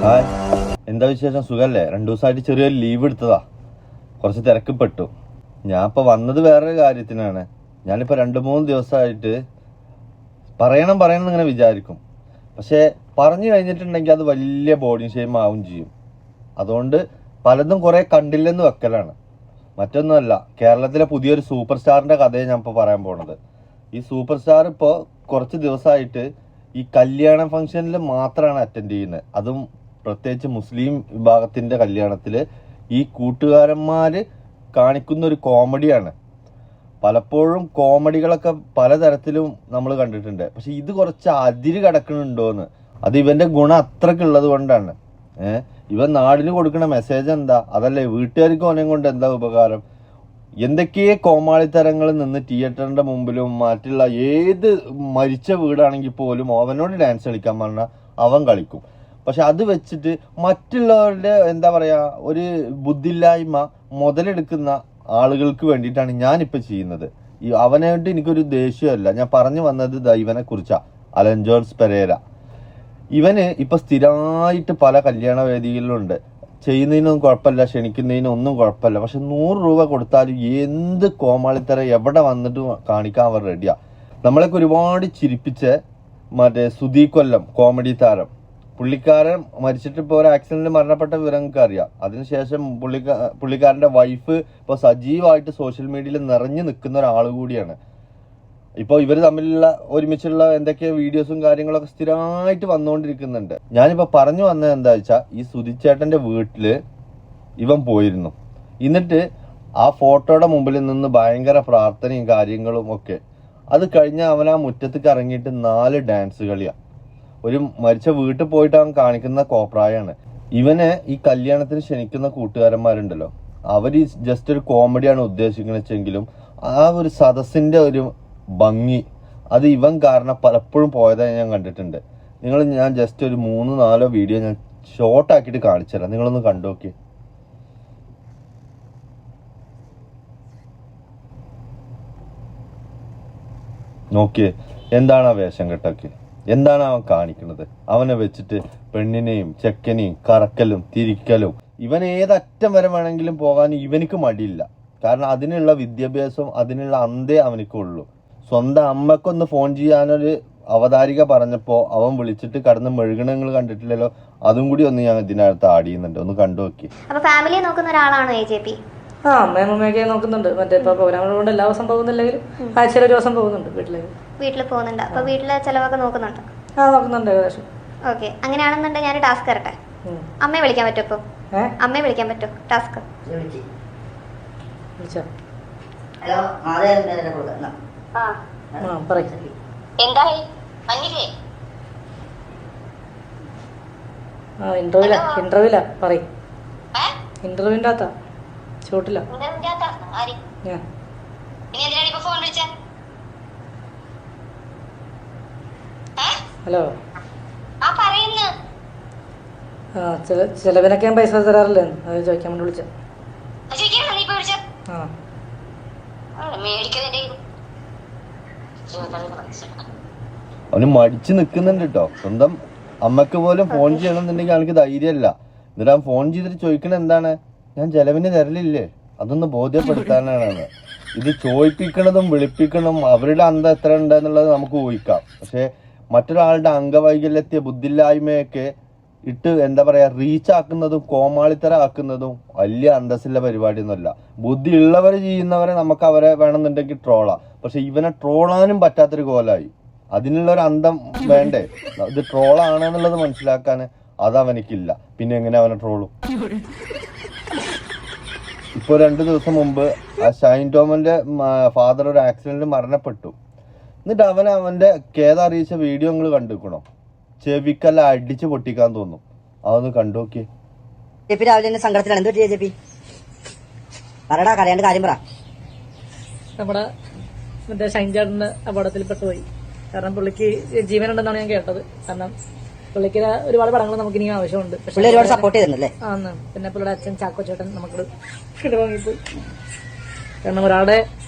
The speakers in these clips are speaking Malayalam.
ഹായ്, എന്താ വിശേഷം? സുഖല്ലേ? 2 ദിവസമായിട്ട് ചെറിയൊരു ലീവ് എടുത്തതാ, കുറച്ച് തിരക്കപ്പെട്ടു. ഞാൻ ഇപ്പൊ വന്നത് വേറൊരു കാര്യത്തിനാണ്. ഞാനിപ്പോ 2-3 ദിവസമായിട്ട് പറയണം ഇങ്ങനെ വിചാരിക്കും, പക്ഷെ പറഞ്ഞു കഴിഞ്ഞിട്ടുണ്ടെങ്കിൽ അത് വലിയ ബോഡി ഷെയിം ആവും ചെയ്യും. അതുകൊണ്ട് പലതും കുറെ കണ്ടില്ലെന്ന് വെക്കലാണ്. മറ്റൊന്നുമല്ല, കേരളത്തിലെ പുതിയൊരു സൂപ്പർ സ്റ്റാറിന്റെ കഥയെ ഞാൻ ഇപ്പോൾ പറയാൻ പോണത്. ഈ സൂപ്പർ സ്റ്റാർ ഇപ്പോൾ കുറച്ച് ദിവസമായിട്ട് ഈ കല്യാണ ഫംഗ്ഷനിൽ മാത്രമാണ് അറ്റൻഡ് ചെയ്യുന്നത്. അതും പ്രത്യേകിച്ച് മുസ്ലിം വിഭാഗത്തിന്റെ കല്യാണത്തില് ഈ കൂട്ടുകാരന്മാര് കാണിക്കുന്ന ഒരു കോമഡിയാണ്. പലപ്പോഴും കോമഡികളൊക്കെ പലതരത്തിലും നമ്മൾ കണ്ടിട്ടുണ്ട്, പക്ഷെ ഇത് കുറച്ച് അതിര് കിടക്കുന്നുണ്ടോന്ന്. അത് ഇവന്റെ ഗുണം അത്രക്കുള്ളത് കൊണ്ടാണ്. ഇവൻ നാടിന് കൊടുക്കുന്ന മെസ്സേജ് എന്താ? അതല്ലേ വീട്ടുകാർക്ക് ഓനെ കൊണ്ട് എന്താ ഉപകാരം? എന്തൊക്കെയോ കോമാളിത്തരങ്ങൾ നിന്ന് തിയേറ്ററിന്റെ മുമ്പിലും മറ്റുള്ള ഏത് മരിച്ച വീടാണെങ്കിൽ പോലും അവനോട് ഡാൻസ് കളിക്കാൻ പറഞ്ഞാൽ അവൻ കളിക്കും. പക്ഷെ അത് വെച്ചിട്ട് മറ്റുള്ളവരുടെ എന്താ പറയാ ഒരു ബുദ്ധിയില്ലായ്മ മുതലെടുക്കുന്ന ആളുകൾക്ക് വേണ്ടിയിട്ടാണ് ഞാനിപ്പോൾ ചെയ്യുന്നത്. അവനായിട്ട് എനിക്കൊരു ദേഷ്യമല്ല. ഞാൻ പറഞ്ഞു വന്നത് ഇവനെ കുറിച്ചാ, അലൻ ജോർജ് പെരേര. ഇവന് ഇപ്പൊ സ്ഥിരമായിട്ട് പല കല്യാണ വേദികളിലുണ്ട്. ചെയ്യുന്നതിനൊന്നും കുഴപ്പമില്ല, ക്ഷണിക്കുന്നതിനും ഒന്നും കുഴപ്പമില്ല. പക്ഷെ 100 രൂപ കൊടുത്താലും എന്ത് കോമാളിത്തരം എവിടെ വന്നിട്ട് കാണിക്കാൻ അവർ റെഡിയാ. നമ്മളൊക്കെ ഒരുപാട് ചിരിപ്പിച്ച മറ്റേ സുധീ കൊല്ലം കോമഡി താരം, പുള്ളിക്കാരൻ മരിച്ചിട്ട് ഇപ്പോൾ ഒരു ആക്സിഡന്റിൽ മരണപ്പെട്ട വിവരങ്ങൾക്ക് അറിയാം. അതിനുശേഷം പുള്ളിക്കാരന്റെ വൈഫ് ഇപ്പോൾ സജീവമായിട്ട് സോഷ്യൽ മീഡിയയിൽ നിറഞ്ഞു നിൽക്കുന്ന ഒരാൾ കൂടിയാണ്. ഇപ്പോൾ ഇവർ തമ്മിലുള്ള ഒരുമിച്ചുള്ള എന്തൊക്കെയോ വീഡിയോസും കാര്യങ്ങളൊക്കെ സ്ഥിരമായിട്ട് വന്നുകൊണ്ടിരിക്കുന്നുണ്ട്. ഞാനിപ്പോൾ പറഞ്ഞു വന്നത് എന്താ വെച്ചാൽ, ഈ സുധിച്ചേട്ടന്റെ വീട്ടില് ഇവൻ പോയിരുന്നു. എന്നിട്ട് ആ ഫോട്ടോയുടെ മുമ്പിൽ നിന്ന് ഭയങ്കര പ്രാർത്ഥനയും കാര്യങ്ങളും ഒക്കെ. അത് കഴിഞ്ഞ് അവൻ ആ മുറ്റത്തേക്ക് ഇറങ്ങിയിട്ട് 4 ഡാൻസ് കളിയാ. ഒരു മരിച്ച വീട്ടിൽ പോയിട്ട് അവൻ കാണിക്കുന്ന കോപ്രായാണ്. ഇവനെ ഈ കല്യാണത്തിന് ക്ഷണിക്കുന്ന കൂട്ടുകാരന്മാരുണ്ടല്ലോ, അവര് ജസ്റ്റ് ഒരു കോമഡിയാണ് ഉദ്ദേശിക്കണെങ്കിലും ആ ഒരു സദസ്സിന്റെ ഒരു ഭംഗി അത് ഇവൻ കാരണം പലപ്പോഴും പോയതായി ഞാൻ കണ്ടിട്ടുണ്ട്. ഞാൻ ജസ്റ്റ് ഒരു 3-4 വീഡിയോ ഞാൻ ഷോർട്ട് ആക്കിയിട്ട് കാണിച്ചു തരാം, നിങ്ങളൊന്ന് കണ്ടു നോക്കിയേ. എന്താണ് ആ വേഷം കെട്ടൊക്കെ? എന്താണ് അവൻ കാണിക്കുന്നത്? അവനെ വെച്ചിട്ട് പെണ്ണിനെയും ചെക്കനെയും കറക്കലും തിരിക്കലും. ഇവൻ ഏതറ്റം വരെ വേണമെങ്കിലും പോകാൻ ഇവനിക്ക് മടിയില്ല. കാരണം അതിനുള്ള വിദ്യാഭ്യാസവും അതിനുള്ള അന്തേ അവനിക്കുള്ളൂ. സ്വന്തം അമ്മക്കൊന്ന് ഫോൺ ചെയ്യാനൊരു അവതാരിക പറഞ്ഞപ്പോ അവൻ വിളിച്ചിട്ട് കടന്ന് മെഴുകണങ്ങൾ കണ്ടിട്ടില്ലല്ലോ. അതും കൂടി ഒന്ന് ഞാൻ ഇതിനകത്ത് ആഡ് ചെയ്യുന്നുണ്ട്, ഒന്ന് കണ്ടു നോക്കി. ഫാമിലിയെ നോക്കുന്ന ഒരാളാണോ AJP? അമ്മയും അമ്മയൊക്കെ നോക്കുന്നുണ്ട്. മറ്റേ ഇപ്പൊ പ്രോഗ്രാമുകൾ കൊണ്ട് എല്ലാ ദിവസം പോകുന്നില്ലെങ്കിലും ആഴ്ചയിൽ ഒരു ദിവസം പോകുന്നുണ്ട് വീട്ടിൽ പോകുന്നുണ്ട്. അപ്പൊ വീട്ടിലെ ചെലവൊക്കെ നോക്കുന്നുണ്ട്? നോക്കുന്നുണ്ട് ഏകദേശം. ഓക്കെ, അങ്ങനെയാണെന്നുണ്ടെങ്കിൽ ഞാൻ ടാസ്ക് തരട്ടെ. അമ്മയെ വിളിക്കാൻ പറ്റുമോ? ഇപ്പൊ അമ്മയെ വിളിക്കാൻ പറ്റുമോ? ടാസ്ക് ഇന്റർവ്യൂല പറയും. ഇന്റർവ്യൂവിന്റെ അകത്താ, ഷൂട്ടില്ല. ഹലോ, ചെലവിനൊക്കെ ഞാൻ പൈസ തരാറില്ലേ? അത് ചോദിക്കാൻ വേണ്ടി വിളിച്ച. അവന് മടിച്ചു നിക്കുന്നുണ്ട് കേട്ടോ. സ്വന്തം അമ്മക്ക് പോലും ഫോൺ ചെയ്യണമെന്നുണ്ടെങ്കിൽ അവനക്ക് ധൈര്യമല്ല. എന്നിട്ട് അവൻ ഫോൺ ചെയ്തിട്ട് ചോദിക്കണ എന്താണ്? ഞാൻ ചെലവിന് തരലില്ലേ? അതൊന്ന് ബോധ്യപ്പെടുത്താനാണ്. ഇത് ചോദിപ്പിക്കണതും വിളിപ്പിക്കണം. അവരുടെ അന്തം എത്ര ഉണ്ട് എന്നുള്ളത് നമുക്ക് ഊഹിക്കാം. പക്ഷെ മറ്റൊരാളുടെ അംഗവൈകല്യത്തെ ബുദ്ധിയില്ലായ്മയൊക്കെ ഇട്ട് എന്താ പറയാ റീച്ച് ആക്കുന്നതും കോമാളിത്തര ആക്കുന്നതും വലിയ അന്തസ്സിലുള്ള പരിപാടിയൊന്നുമല്ല. ബുദ്ധി ഉള്ളവർ ചെയ്യുന്നവരെ നമുക്ക് അവരെ വേണമെന്നുണ്ടെങ്കിൽ ട്രോളാം. പക്ഷെ ഇവനെ ട്രോളാനും പറ്റാത്തൊരു കോലായി. അതിനുള്ള ഒരു അന്തം വേണ്ടേ? ഇത് ട്രോളാണെന്നുള്ളത് മനസ്സിലാക്കാൻ അതവനിക്കില്ല. പിന്നെ എങ്ങനെ അവനെ ട്രോളും? ഇപ്പൊ 2 ദിവസം മുമ്പ് ആ ഷൈൻ ടോമിന്റെ ഫാദർ ഒരു ആക്സിഡന്റിൽ മരണപ്പെട്ടു. എന്നിട്ട് അവന്റെ ഖേദം വീഡിയോ നിങ്ങൾ കണ്ടിരിക്കണോ? ചെവിക്കല്ല അടിച്ച് പൊട്ടിക്കാൻ തോന്നും. അതൊന്ന് കണ്ടു നോക്കിയേ. നമ്മുടെ മറ്റേ ഷൈൻ ചേട്ടന്റെ അപകടത്തിൽ പെട്ടുപോയി. കാരണം പുള്ളിക്ക് ജീവനുണ്ടെന്നാണ് ഞാൻ കേട്ടത്. കാരണം പുള്ളിക്ക് ഒരുപാട് പടങ്ങൾ നമുക്ക് ഇനിയും ആവശ്യമുണ്ട്. സപ്പോർട്ട് ചെയ്യുന്നല്ലേ? പിന്നെ പുള്ളിയുടെ അച്ഛൻ ചാക്കോ ചേട്ടൻ നമുക്ക് വാങ്ങിപ്പോയി. കാരണം ഒരാളുടെ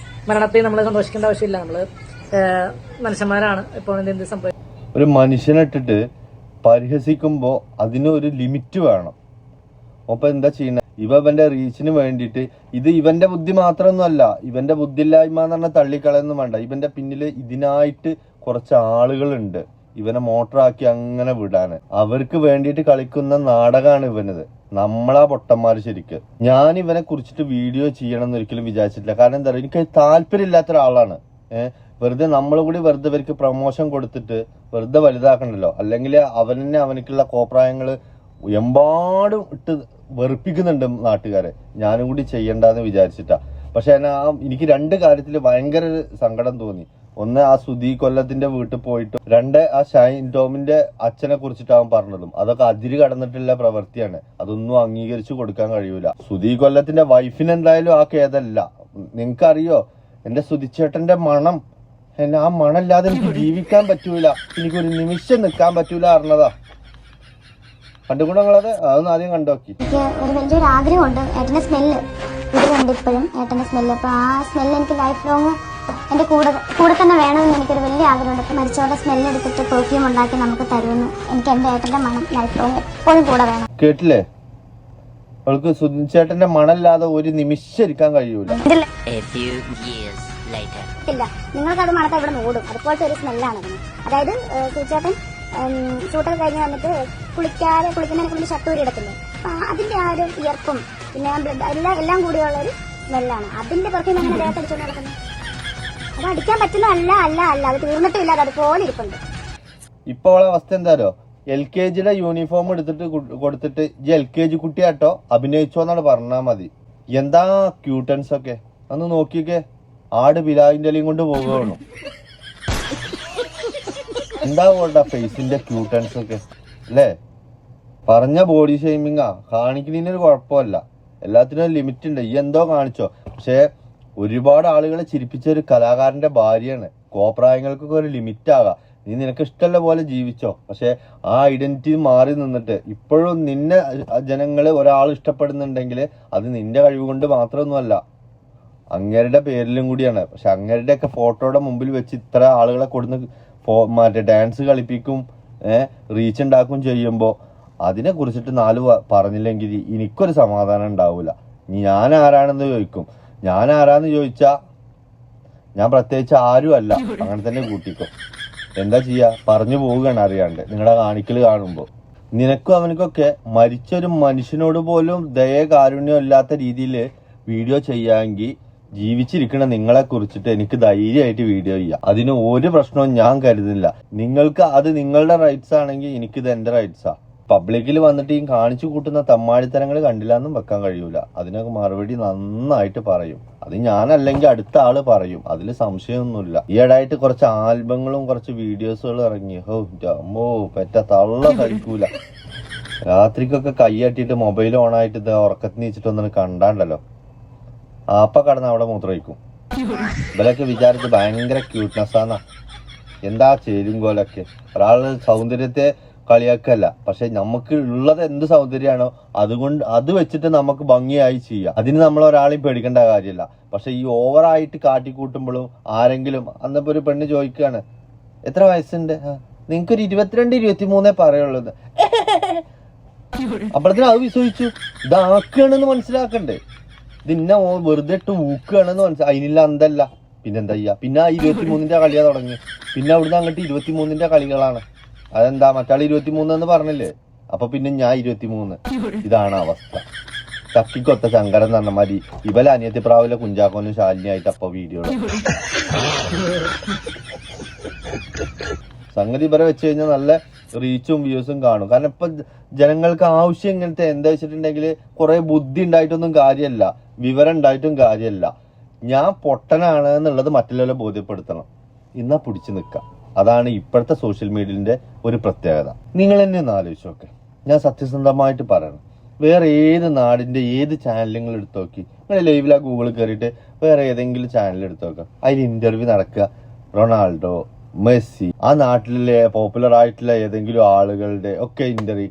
മരണത്തെ നമ്മളെ സന്തോഷിക്കേണ്ട ആവശ്യമില്ല. നമ്മള് മനുഷ്യന്മാരാണ്. ഇപ്പോൾ എന്ത് സംഭവിക്കും? ഒരു മനുഷ്യനെ ഇട്ടിട്ട് പരിഹസിക്കുമ്പോൾ അതിനൊരു ലിമിറ്റ് വേണം. അപ്പോൾ എന്താ ചെയ്യുന്നത്, ഇവന്റെ റീച്ചിന് വേണ്ടിയിട്ട് ഇത് ഇവന്റെ ബുദ്ധി മാത്രമൊന്നുമല്ല, ഇവന്റെ ബുദ്ധിയില്ലായ്മ എന്ന് പറഞ്ഞാൽ തള്ളിക്കളയൊന്നും വേണ്ട. ഇവന്റെ പിന്നിൽ ഇതിനായിട്ട് കുറച്ച് ആളുകളുണ്ട് ഇവനെ മോട്ടറാക്കി അങ്ങനെ വിടാന്. അവർക്ക് വേണ്ടിയിട്ട് കളിക്കുന്ന നാടകമാണ് ഇവനത്. നമ്മളാ പൊട്ടന്മാര് ശരിക്ക്. ഞാൻ ഇവനെ കുറിച്ചിട്ട് വീഡിയോ ചെയ്യണം എന്ന് ഒരിക്കലും വിചാരിച്ചിട്ടില്ല. കാരണം എന്താ പറയുക, എനിക്ക് താല്പര്യമില്ലാത്ത ഒരാളാണ്. വെറുതെ നമ്മളും കൂടി വെറുതെ ഇവർക്ക് പ്രൊമോഷൻ കൊടുത്തിട്ട് വെറുതെ വലുതാക്കണ്ടല്ലോ. അല്ലെങ്കിൽ അവനിക്കുള്ള കോപ്രായങ്ങള് എമ്പാടും ഇട്ട് വെറുപ്പിക്കുന്നുണ്ട് നാട്ടുകാരെ. ഞാനും കൂടി ചെയ്യണ്ടെന്ന് വിചാരിച്ചിട്ടാ. പക്ഷെ എനിക്ക് രണ്ട് കാര്യത്തിൽ ഭയങ്കര സങ്കടം തോന്നി. ഒന്ന്, ആ സുധി കൊല്ലത്തിന്റെ വീട്ടിൽ പോയിട്ട്, രണ്ട്, ആ ഷൈൻ ടോമിന്റെ അച്ഛനെ കുറിച്ചിട്ട് അവൻ പറഞ്ഞതും. അതൊക്കെ അതിര് കടന്നിട്ടുള്ള പ്രവൃത്തിയാണ്. അതൊന്നും അംഗീകരിച്ചു കൊടുക്കാൻ കഴിയൂല. സുധി കൊല്ലത്തിന്റെ വൈഫിന് എന്തായാലും ആ കേതല്ല. നിങ്ങൾക്കറിയോ, എന്റെ സുധിച്ചേട്ടന്റെ മണം, ആ മണല്ലാതെ എനിക്ക് ജീവിക്കാൻ പറ്റൂല, എനിക്കൊരു നിമിഷം നിൽക്കാൻ പറ്റൂല അറിഞ്ഞതാ. കണ്ടുകൂടങ്ങളത് അതൊന്നും ആദ്യം കണ്ടോക്കി. എനിക്ക് ഒരു വലിയൊരു ആഗ്രഹമുണ്ട് ഏട്ടന്റെ സ്മെല്ല്. ഇതിലുണ്ട് ഇപ്പോഴും ഏട്ടന്റെ സ്മെല്ല്. അപ്പൊ ആ സ്മെല്ല് എനിക്ക് ലൈഫ് ലോങ് എന്റെ കൂടെ തന്നെ വേണമെന്ന് എനിക്കൊരു വലിയ ആഗ്രഹമുണ്ട്. അപ്പൊ മരിച്ചവരുടെ സ്മെല്ല് എടുത്തിട്ട് പെർഫ്യൂം ഉണ്ടാക്കി നമുക്ക് തരുമെന്ന്. എനിക്ക് എന്റെ ഏട്ടന്റെ മണം ലൈഫ് ലോങ് എപ്പോഴും കൂടെ വേണം. കേട്ടില്ലേ, അവൾക്ക് സുധിച്ചേട്ടന്റെ മണല്ലാതെ ഒരു നിമിഷം ഇരിക്കാൻ കഴിയൂല. ഇല്ല, നിങ്ങൾക്ക് അത് മണത്തെ ഇവിടെ മൂടും. അതുപോലത്തെ ഒരു സ്മെല്ലാണ് അതിന്. അതായത് സുധിച്ചേട്ടൻ ഷൂട്ടൊക്കെ കഴിഞ്ഞ് വന്നിട്ട് കുളിക്കുന്നതിനൊക്കെ വേണ്ടി ഷട്ടൂരി ഇടത്തില്ലേ, അതിന്റെ ആ ഒരു ഇയർപ്പും പിന്നെ ബ്ലഡ് എല്ലാം കൂടിയുള്ള ഒരു സ്മെല്ലാണ്. അതിന്റെ പെർഫ്യൂം അങ്ങനെ ദേഹത്തടിച്ചോണ്ട് നടക്കുന്നത്. അത് അടിക്കാൻ പറ്റുന്ന അല്ല അത് തീർന്നിട്ടില്ല, അത് അതുപോലെ ഇരിപ്പുണ്ട്. ഇപ്പോൾ അവസ്ഥ എന്താരോ, LKGയുടെ യൂണിഫോം എടുത്തിട്ട് കൊടുത്തിട്ട് LKG കുട്ടിയാട്ടോ അഭിനയിച്ചോന്നാണ് പറഞ്ഞാൽ മതി. എന്താ ക്യൂട്ടൻസ് ഒക്കെ അന്ന് നോക്കിയൊക്കെ. ആട് ബിലാവിന്റെ ഇലയും കൊണ്ട് പോകുകയാണ്. എന്താ ഫേസിന്റെ ക്യൂട്ടൻസ് ഒക്കെ അല്ലേ. പറഞ്ഞ ബോഡി ഷെയ്മിങ്ങാ, കാണിക്കുന്നതിനൊരു കുഴപ്പമല്ല, എല്ലാത്തിനും ലിമിറ്റ് ഉണ്ട്. ഈ എന്തോ കാണിച്ചോ. പക്ഷെ ഒരുപാട് ആളുകളെ ചിരിപ്പിച്ച ഒരു കലാകാരന്റെ ഭാര്യയാണ്. കോപ്രായങ്ങൾക്കൊക്കെ ഒരു ലിമിറ്റ് ആകാം. നീ നിനക്ക് ഇഷ്ടമുള്ള പോലെ ജീവിച്ചോ, പക്ഷെ ആ ഐഡന്റിറ്റി മാറി നിന്നിട്ട് ഇപ്പോഴും നിന്നെ ജനങ്ങള് ഒരാൾ ഇഷ്ടപ്പെടുന്നുണ്ടെങ്കിൽ അത് നിന്റെ കഴിവ് കൊണ്ട് മാത്രമൊന്നുമല്ല, അങ്ങേരുടെ പേരിലും കൂടിയാണ്. പക്ഷെ അങ്ങേരുടെ ഒക്കെ ഫോട്ടോയുടെ മുമ്പിൽ വെച്ച് ഇത്ര ആളുകളെ കൊടുന്ന് മറ്റേ ഡാൻസ് കളിപ്പിക്കും, റീച്ച് ഉണ്ടാക്കും ചെയ്യുമ്പോൾ അതിനെ കുറിച്ചിട്ട് 4 പറഞ്ഞില്ലെങ്കിൽ എനിക്കൊരു സമാധാനം ഉണ്ടാവൂല. ഞാൻ ആരാണെന്ന് ചോദിക്കും. ഞാൻ ആരാന്ന് ചോദിച്ചാ ഞാൻ പ്രത്യേകിച്ച് ആരും അല്ല, അങ്ങനെ തന്നെ കൂട്ടിക്കോ. എന്താ ചെയ്യാ, പറഞ്ഞു പോവുകയാണ് അറിയാണ്ട് നിങ്ങളുടെ കാണിക്കൽ കാണുമ്പോൾ. നിനക്കും അവനക്കൊക്കെ മരിച്ചൊരു മനുഷ്യനോട് പോലും ദയ ഇല്ലാത്ത രീതിയിൽ വീഡിയോ ചെയ്യാമെങ്കിൽ ജീവിച്ചിരിക്കണ നിങ്ങളെ കുറിച്ചിട്ട് എനിക്ക് ധൈര്യമായിട്ട് വീഡിയോ ചെയ്യാം. അതിന് ഒരു പ്രശ്നവും ഞാൻ കരുതുന്നില്ല. നിങ്ങൾക്ക് അത് നിങ്ങളുടെ റൈറ്റ്സ് ആണെങ്കിൽ എനിക്കിത് എന്റെ റൈറ്റ്സാ. പബ്ലിക്കിൽ വന്നിട്ട് ഈ കാണിച്ചു കൂട്ടുന്ന തമ്മാടിത്തരങ്ങൾ കണ്ടില്ല എന്നും വെക്കാൻ കഴിയൂല. അതിനൊക്കെ മറുപടി നന്നായിട്ട് പറയും. അത് ഞാനല്ലെങ്കിൽ അടുത്ത ആള് പറയും, അതിൽ സംശയമൊന്നുമില്ല. ഈയിടായിട്ട് കുറച്ച് ആൽബങ്ങളും കുറച്ച് വീഡിയോസുകളും ഇറങ്ങി. അമ്മോ പെറ്റ തള്ള കഴിക്കൂല. രാത്രിക്കൊക്കെ കൈയാട്ടിയിട്ട് മൊബൈൽ ഓണായിട്ട് ഉറക്കത്തിന് വെച്ചിട്ടൊന്നും കണ്ടാണ്ടല്ലോ, ആപ്പ കടന്ന് അവിടെ മൂത്രമൊഴിക്കും. ഇവരൊക്കെ വിചാരിച്ച് ഭയങ്കര ക്യൂട്ട്നെസ്സാന്നാ. എന്താ ചേരുങ്കോലൊക്കെ. ഒരാളുടെ സൗന്ദര്യത്തെ കളിയാക്കല്ല, പക്ഷെ നമുക്ക് ഉള്ളത് എന്ത് സൗന്ദര്യമാണോ അത് വെച്ചിട്ട് നമുക്ക് ഭംഗിയായി ചെയ്യാം. അതിന് നമ്മൾ ഒരാളെയും പേടിക്കേണ്ട കാര്യമില്ല. പക്ഷെ ഈ ഓവറായിട്ട് കാട്ടിക്കൂട്ടുമ്പോഴും ആരെങ്കിലും, അന്നപ്പോ ഒരു പെണ്ണ് ചോദിക്കുകയാണ് എത്ര വയസ്സുണ്ട്, നിങ്ങൾക്കൊരു 22-23 പറയുള്ളത്. അപ്പോഴത്തേനും അത് വിശ്വസിച്ചു. ഇതാക്കുകയാണെന്ന് മനസ്സിലാക്കണ്ടേ. ഇതിന്നെ വെറുതെ ഇട്ട് ഊക്കുകയാണെന്ന് മനസ്സിലായി. അതിനില്ല അന്തല്ല. പിന്നെന്താ ചെയ്യാ, പിന്നെ ആ 23ന്റെ കളിയാ തുടങ്ങി. പിന്നെ അവിടുന്ന് അങ്ങോട്ട് 23ന്റെ കളികളാണ്. അതെന്താ, മറ്റാൾ 23 എന്ന് പറഞ്ഞില്ലേ, അപ്പൊ പിന്നെ ഞാൻ 23. ഇതാണ് അവസ്ഥ. ചക്കിക്കൊത്ത ശങ്കരൻ എന്ന് പറഞ്ഞ മാതിരി ഇവല അനിയത്തിപ്രാവിലെ കുഞ്ചാക്കോനും ശാലിനിയായിട്ട് അപ്പൊ വീഡിയോ സംഗതി ഇവരെ വെച്ച് കഴിഞ്ഞാൽ നല്ല റീച്ചും വ്യൂസും കാണും. കാരണം ഇപ്പൊ ജനങ്ങൾക്ക് ആവശ്യം ഇങ്ങനത്തെ എന്താ വെച്ചിട്ടുണ്ടെങ്കിൽ കുറെ ബുദ്ധി ഉണ്ടായിട്ടൊന്നും കാര്യമല്ല, വിവരം ഉണ്ടായിട്ടും കാര്യമല്ല. ഞാൻ പൊട്ടനാണ് എന്നുള്ളത് മറ്റുള്ളവരെ ബോധ്യപ്പെടുത്തണം, ഇന്നാ പിടിച്ചു നിൽക്കാം. അതാണ് ഇപ്പോഴത്തെ സോഷ്യൽ മീഡിയന്റെ ഒരു പ്രത്യേകത. നിങ്ങൾ തന്നെ ഒന്ന് ആലോചിച്ച് നോക്കെ. ഞാൻ സത്യസന്ധമായിട്ട് പറയണം, വേറെ ഏത് നാടിന്റെ ഏത് ചാനലുകൾ എടുത്തു നോക്കി, നിങ്ങൾ ലൈവിലാ ഗൂഗിളിൽ കയറിയിട്ട് വേറെ ഏതെങ്കിലും ചാനൽ എടുത്തു നോക്കാം, അതിൽ ഇന്റർവ്യൂ നടക്കുക. റൊണാൾഡോ, മെസ്സി, ആ നാട്ടിലെ പോപ്പുലർ ആയിട്ടുള്ള ഏതെങ്കിലും ആളുകളുടെ ഒക്കെ ഇന്റർവ്യൂ,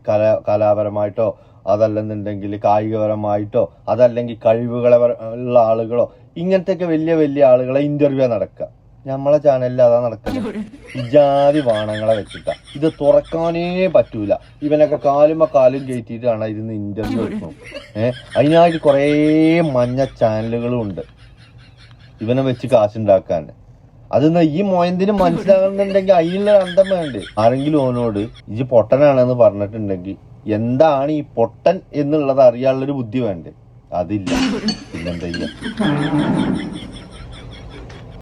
കലാപരമായിട്ടോ അതല്ലെന്നുണ്ടെങ്കിൽ കായികപരമായിട്ടോ അതല്ലെങ്കിൽ കഴിവുകളുള്ള ആളുകളോ, ഇങ്ങനത്തെ ഒക്കെ വലിയ വലിയ ആളുകളെ ഇന്റർവ്യൂ നടക്കുക. നമ്മളെ ചാനലിൽ അതാ നടക്കുന്നത്. ഇജാതി വാണങ്ങളെ വെച്ചിട്ടാ. ഇത് തുറക്കാനേ പറ്റൂല. ഇവനൊക്കെ കാലും കയറ്റിയിട്ടാണ് ഇരുന്ന് ഇന്റർവ്യൂ എടുക്കണം. അതിനായിട്ട് കുറേ മഞ്ഞ ചാനലുകളും ഉണ്ട് ഇവനെ വെച്ച് കാശുണ്ടാക്കാൻ. അതെന്നാ ഈ മോയന്തിന് മനസ്സിലാകുന്നുണ്ടെങ്കിൽ അതിനുള്ള അന്തം വേണ്ടേ? ആരെങ്കിലും ഓനോട് ഇജ് പൊട്ടനാണെന്ന് പറഞ്ഞിട്ടുണ്ടെങ്കിൽ എന്താണ് ഈ പൊട്ടൻ എന്നുള്ളത് അറിയാനുള്ളൊരു ബുദ്ധി വേണ്ടേ? അതില്ല. പിന്നെന്താ ചെയ്യാ?